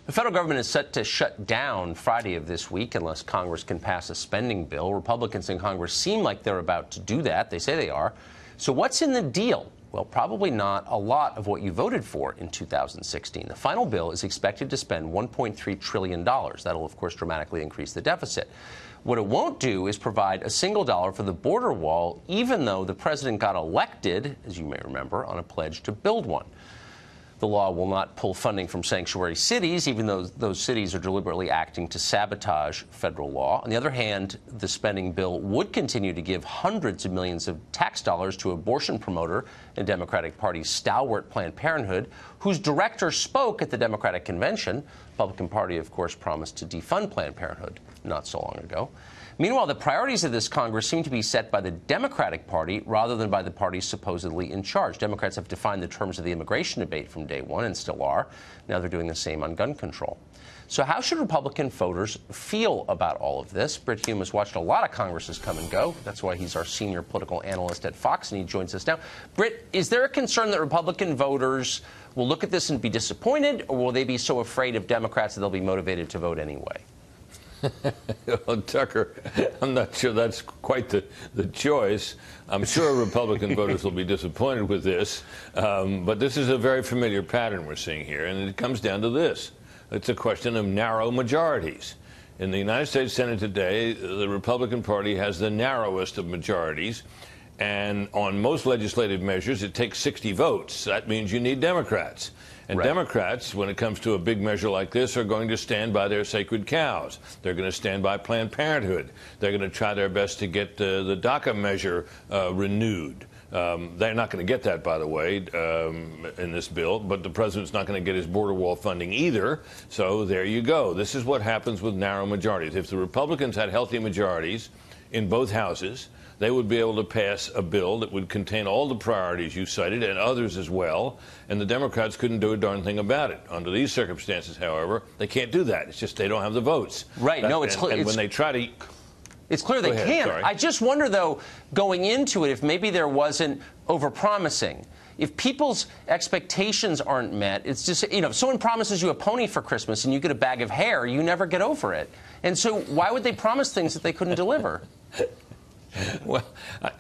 The federal government is set to shut down Friday of this week unless Congress can pass a spending bill. Republicans in Congress seem like they're about to do that. They say they are. So what's in the deal? Well, probably not a lot of what you voted for in 2016. The final bill is expected to spend $1.3 trillion. That'll, of course, dramatically increase the deficit. What it won't do is provide a single dollar for the border wall, even though the president got elected, as you may remember, on a pledge to build one. The law will not pull funding from sanctuary cities, even though those cities are deliberately acting to sabotage federal law. On the other hand, the spending bill would continue to give hundreds of millions of tax dollars to abortion promoter and Democratic Party stalwart Planned Parenthood, whose director spoke at the Democratic convention. The Republican Party, of course, promised to defund Planned Parenthood not so long ago. Meanwhile, the priorities of this Congress seem to be set by the Democratic Party rather than by the parties supposedly in charge. Democrats have defined the terms of the immigration debate from day one and still are. Now they're doing the same on gun control. So how should Republican voters feel about all of this? Britt Hume has watched a lot of Congresses come and go. That's why he's our senior political analyst at Fox, and he joins us now. Britt, is there a concern that Republican voters will look at this and be disappointed, or will they be so afraid of Democrats that they'll be motivated to vote anyway? Well, Tucker, I'm not sure that's quite the choice. I'm sure Republican voters will be disappointed with this, but this is a very familiar pattern we're seeing here, and it comes down to this. It's a question of narrow majorities. In the United States Senate today, the Republican Party has the narrowest of majorities, and on most legislative measures, it takes 60 votes. That means you need Democrats. And right. Democrats, when it comes to a big measure like this, are going to stand by their sacred cows. They're going to stand by Planned Parenthood. They're going to try their best to get the DACA measure renewed. They're not going to get that, by the way, in this bill, but the president's not going to get his border wall funding either. So there you go. This is what happens with narrow majorities. If the Republicans had healthy majorities in both houses, they would be able to pass a bill that would contain all the priorities you cited and others as well, and the Democrats couldn't do a darn thing about it. Under these circumstances, however, they can't do that. It's just they don't have the votes. Right. No, it's clear. And when they try to... It's clear they can't. I just wonder, though, going into it, if maybe there wasn't overpromising. If people's expectations aren't met, it's just, if someone promises you a pony for Christmas and you get a bag of hair, you never get over it. And so why would they promise things that they couldn't deliver? Well,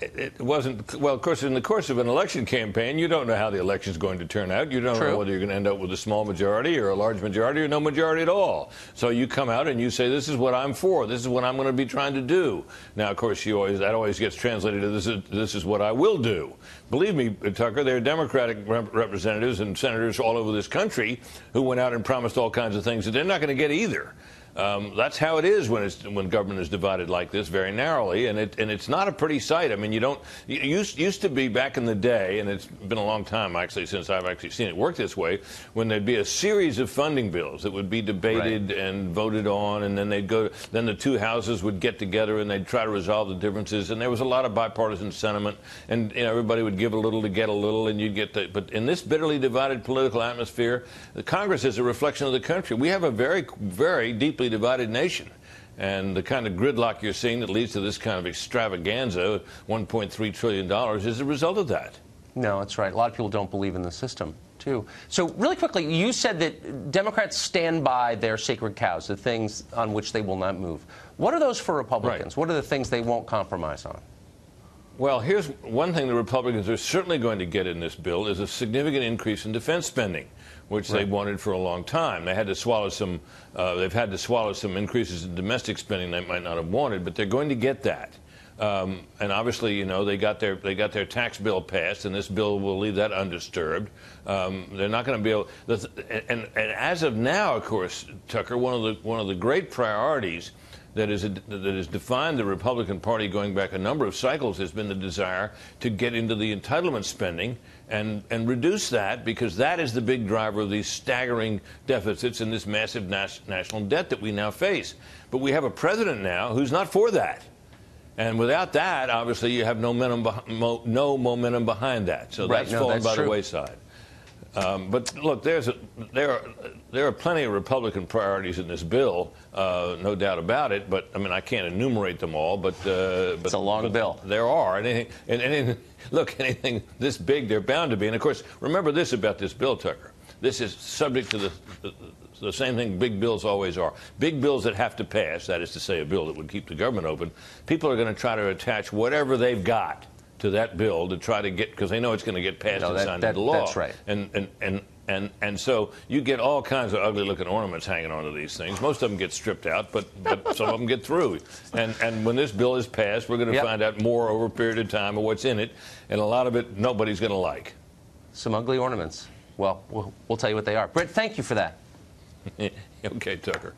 it wasn't. Well, of course, in the course of an election campaign, you don't know how the election is going to turn out. You don't know whether you're going to end up with a small majority or a large majority or no majority at all. So you come out and you say, this is what I'm for. This is what I'm going to be trying to do. Now, of course, that always gets translated to this is what I will do. Believe me, Tucker, there are Democratic representatives and senators all over this country who went out and promised all kinds of things that they're not going to get either. That's how it is when government is divided like this, very narrowly, and it's not a pretty sight. I mean, it used to be back in the day, and it's been a long time actually since I've actually seen it work this way, when there'd be a series of funding bills that would be debated and voted on, and then then the two houses would get together and they'd try to resolve the differences, and there was a lot of bipartisan sentiment, and everybody would give a little to get a little, and you'd get the. But in this bitterly divided political atmosphere, the Congress is a reflection of the country. We have a very, very deeply divided nation, and the kind of gridlock you're seeing that leads to this kind of extravaganza, $1.3 trillion, is a result of that. No, that's right. A lot of people don't believe in the system, too. So really quickly, you said that Democrats stand by their sacred cows, the things on which they will not move. What are those for Republicans? Right. What are the things they won't compromise on? Well, here's one thing the Republicans are certainly going to get in this bill is a significant increase in defense spending, which they wanted for a long time. They had to swallow some. They've had to swallow some increases in domestic spending they might not have wanted, but they're going to get that. And obviously, they got their tax bill passed, and this bill will leave that undisturbed. They're not going to be able. And as of now, of course, Tucker, one of the great priorities that has defined the Republican Party going back a number of cycles has been the desire to get into the entitlement spending and reduce that, because that is the big driver of these staggering deficits and this massive national debt that we now face. But we have a president now who's not for that. And without that, obviously, you have no momentum behind that. So that's fallen by the wayside. But look, there are plenty of Republican priorities in this bill, no doubt about it. But I mean, I can't enumerate them all. But it's a long bill. There are anything this big, they're bound to be. And of course, remember this about this bill, Tucker. this is subject to the same thing big bills always are. Big bills that have to pass, that is to say a bill that would keep the government open, people are going to try to attach whatever they've got to that bill to try to get, because they know it's going to get passed and signed into law. That's right. And so you get all kinds of ugly-looking ornaments hanging onto these things. Most of them get stripped out, but some of them get through. And when this bill is passed, we're going to find out more over a period of time of what's in it, and a lot of it nobody's going to like. Some ugly ornaments. Well, we'll tell you what they are. Britt, thank you for that. Okay, Tucker.